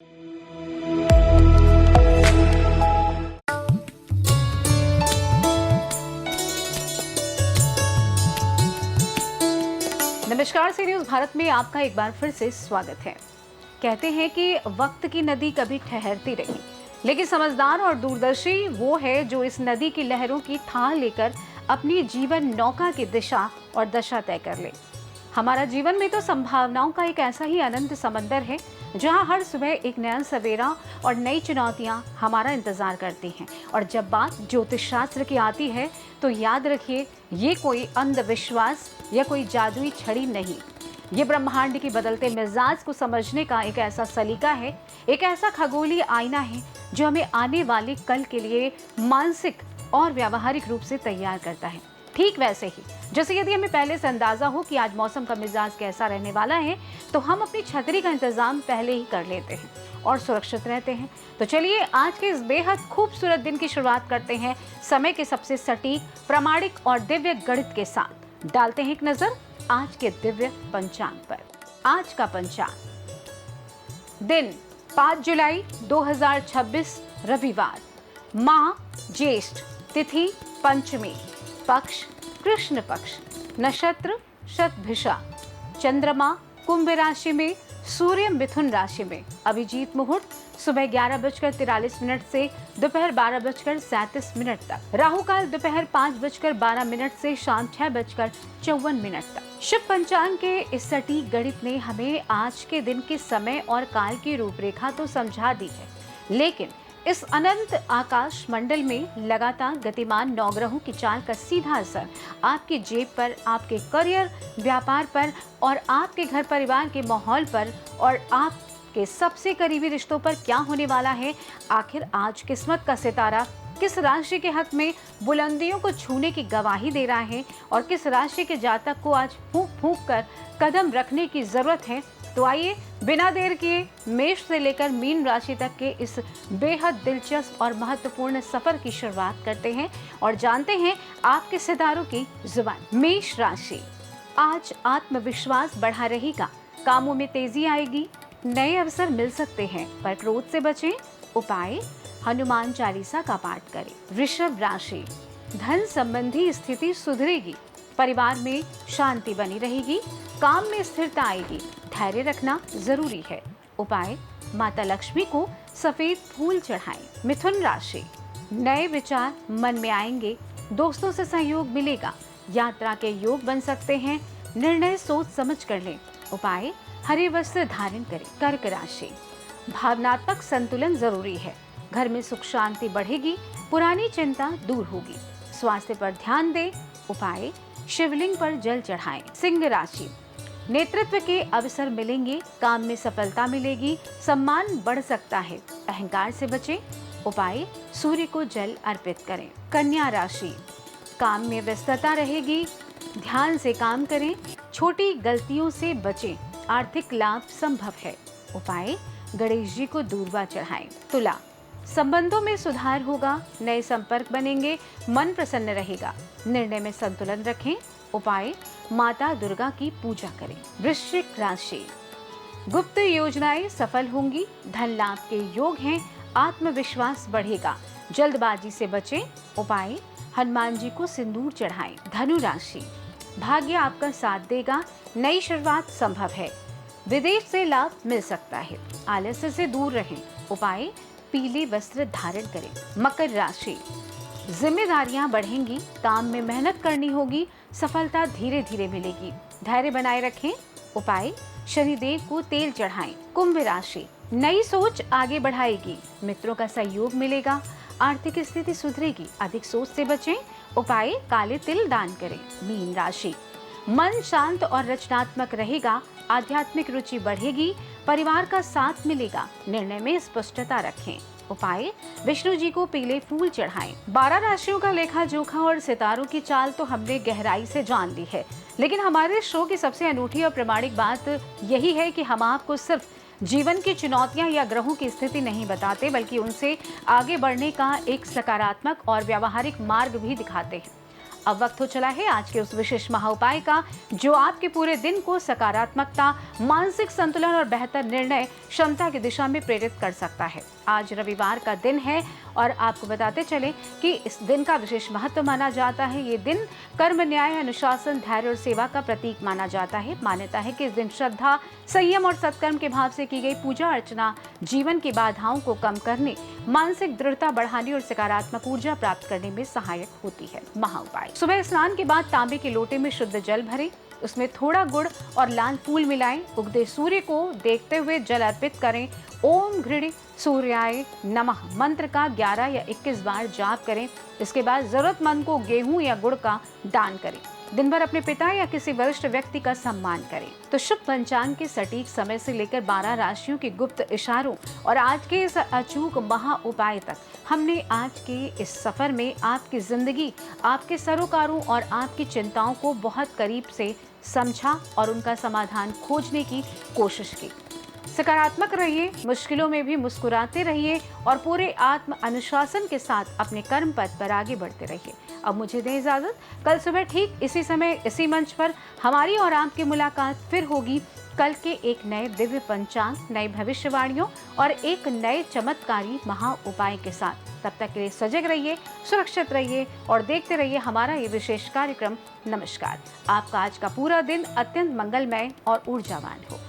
नमस्कार, सी न्यूज़ भारत में आपका एक बार फिर से स्वागत है। कहते हैं कि वक्त की नदी कभी ठहरती नहीं, लेकिन समझदार और दूरदर्शी वो है जो इस नदी की लहरों की थाह लेकर अपनी जीवन नौका की दिशा और दशा तय कर ले। हमारा जीवन में तो संभावनाओं का एक ऐसा ही अनंत समंदर है जहां हर सुबह एक नया सवेरा और नई चुनौतियां हमारा इंतजार करती हैं। और जब बात ज्योतिष शास्त्र की आती है तो याद रखिए, ये कोई अंधविश्वास या कोई जादुई छड़ी नहीं, ये ब्रह्मांड की बदलते मिजाज को समझने का एक ऐसा सलीका है, एक ऐसा खगोलीय आईना है जो हमें आने वाले कल के लिए मानसिक और व्यावहारिक रूप से तैयार करता है। ठीक वैसे ही जैसे यदि हमें पहले से अंदाजा हो कि आज मौसम का मिजाज कैसा रहने वाला है, तो हम अपनी छतरी का इंतजाम पहले ही कर लेते हैं और सुरक्षित रहते हैं। तो चलिए आज के इस बेहद खूबसूरत दिन की शुरुआत करते हैं समय के सबसे सटीक, प्रामाणिक और दिव्य गणित के साथ। डालते हैं एक नजर आज के दिव्य पंचांग पर। आज का पंचांग, दिन 5 जुलाई 2026 रविवार, माह ज्येष्ठ, तिथि पंचमी, पक्ष कृष्ण पक्ष, नक्षत्र शतभिषा, चंद्रमा कुंभ राशि में, सूर्य मिथुन राशि में। अभिजीत मुहूर्त सुबह 11:43 से दोपहर 12:37 तक। राहु काल दोपहर 5:12 से शाम 6:54 तक। शुभ पंचांग के इस सटीक गणित ने हमें आज के दिन के समय और काल की रूपरेखा तो समझा दी है, लेकिन इस अनंत आकाश मंडल में लगातार गतिमान नवग्रहों की चाल का सीधा असर आपकी जेब पर, आपके करियर, व्यापार पर और आपके घर परिवार के माहौल पर और आपके सबसे करीबी रिश्तों पर क्या होने वाला है। आखिर आज किस्मत का सितारा किस राशि के हक में बुलंदियों को छूने की गवाही दे रहा है और किस राशि के जातक को आज फूंक फूंक कर कदम रखने की जरूरत है। तो आइए बिना देर किए मेष से लेकर मीन राशि तक के इस बेहद दिलचस्प और महत्वपूर्ण सफर की शुरुआत करते हैं और जानते हैं आपके सितारों की जुबान। मेष राशि, आज आत्मविश्वास बढ़ा रहेगा, कामों में तेजी आएगी, नए अवसर मिल सकते हैं, पर क्रोध से बचें। उपाय, हनुमान चालीसा का पाठ करें। वृषभ राशि, धन संबंधी स्थिति सुधरेगी, परिवार में शांति बनी रहेगी, काम में स्थिरता आएगी, धैर्य रखना जरूरी है। उपाय, माता लक्ष्मी को सफेद फूल चढ़ाएं। मिथुन राशि, नए विचार मन में आएंगे, दोस्तों से सहयोग मिलेगा, यात्रा के योग बन सकते हैं, निर्णय सोच समझ कर लें। उपाय, हरे वस्त्र धारण करें। कर्क राशि, भावनात्मक संतुलन जरूरी है, घर में सुख शांति बढ़ेगी, पुरानी चिंता दूर होगी, स्वास्थ्य पर ध्यान दें। उपाय, शिवलिंग पर जल चढ़ाएं। सिंह राशि, नेतृत्व के अवसर मिलेंगे, काम में सफलता मिलेगी, सम्मान बढ़ सकता है, अहंकार से बचें। उपाय, सूर्य को जल अर्पित करें। कन्या राशि, काम में व्यस्तता रहेगी, ध्यान से काम करें, छोटी गलतियों से बचें, आर्थिक लाभ संभव है। उपाय, गणेश जी को दूर्वा चढ़ाएं। तुला, संबंधों में सुधार होगा, नए संपर्क बनेंगे, मन प्रसन्न रहेगा, निर्णय में संतुलन रखें। उपाय, माता दुर्गा की पूजा करें। वृश्चिक राशि, गुप्त योजनाएं सफल होंगी, धन लाभ के योग हैं, आत्मविश्वास बढ़ेगा, जल्दबाजी से बचें। उपाय, हनुमान जी को सिंदूर चढ़ाएं। धनु राशि, भाग्य आपका साथ देगा, नई शुरुआत संभव है, विदेश से लाभ मिल सकता है, आलस्य से दूर रहें। उपाय, पीले वस्त्र धारण करें। मकर राशि, जिम्मेदारियां बढ़ेंगी, काम में मेहनत करनी होगी, सफलता धीरे धीरे मिलेगी, धैर्य बनाए रखें। उपाय, शनिदेव को तेल चढ़ाएं। कुंभ राशि, नई सोच आगे बढ़ाएगी, मित्रों का सहयोग मिलेगा, आर्थिक स्थिति सुधरेगी, अधिक सोच से बचें। उपाय, काले तिल दान करें। मीन राशि, मन शांत और रचनात्मक रहेगा, आध्यात्मिक रुचि बढ़ेगी, परिवार का साथ मिलेगा, निर्णय में स्पष्टता रखें। उपाय, विष्णु जी को पीले फूल चढ़ाएं। 12 राशियों का लेखा जोखा और सितारों की चाल तो हमने गहराई से जान ली है, लेकिन हमारे शो की सबसे अनूठी और प्रामाणिक बात यही है कि हम आपको सिर्फ जीवन की चुनौतियां या ग्रहों की स्थिति नहीं बताते, बल्कि उनसे आगे बढ़ने का एक सकारात्मक और व्यावहारिक मार्ग भी दिखाते हैं। अब वक्त हो चला है आज के उस विशेष महा उपाय का जो आपके पूरे दिन को सकारात्मकता, मानसिक संतुलन और बेहतर निर्णय क्षमता की दिशा में प्रेरित कर सकता है। आज रविवार का दिन है और आपको बताते चले कि इस दिन का विशेष महत्व माना जाता है। ये दिन कर्म, न्याय, अनुशासन, धैर्य और सेवा का प्रतीक माना जाता है। मान्यता है कि इस दिन श्रद्धा, संयम और सत्कर्म के भाव से की गई पूजा अर्चना जीवन की बाधाओं को कम करने, मानसिक दृढ़ता बढ़ाने और सकारात्मक ऊर्जा प्राप्त करने में सहायक होती है। महा उपाय: सुबह स्नान के बाद तांबे के लोटे में शुद्ध जल भरें, उसमें थोड़ा गुड़ और लाल फूल मिलाएं, उगते सूर्य को देखते हुए जल अर्पित करें। ओम घृणी सूर्याय नमः मंत्र का 11 या 21 बार जाप करें। इसके बाद जरूरतमंद को गेहूं या गुड़ का दान करें। दिन भर अपने पिता या किसी वरिष्ठ व्यक्ति का सम्मान करें। तो शुभ पंचांग के सटीक समय से लेकर 12 राशियों के गुप्त इशारों और आज के इस अचूक महा उपाय तक हमने आज के इस सफर में आपकी जिंदगी, आपके सरोकारों और आपकी चिंताओं को बहुत करीब से समझा और उनका समाधान खोजने की कोशिश की। सकारात्मक रहिए, मुश्किलों में भी मुस्कुराते रहिए और पूरे आत्म अनुशासन के साथ अपने कर्म पथ पर आगे बढ़ते रहिए। अब मुझे दें इजाजत। कल सुबह ठीक इसी समय इसी मंच पर हमारी और आपकी मुलाकात फिर होगी, कल के एक नए दिव्य पंचांग, नई भविष्यवाणियों और एक नए चमत्कारी महा उपाय के साथ। तब तक के लिए सजग रहिए, सुरक्षित रहिए और देखते रहिए हमारा ये विशेष कार्यक्रम। नमस्कार। आपका आज का पूरा दिन अत्यंत मंगलमय और ऊर्जावान हो।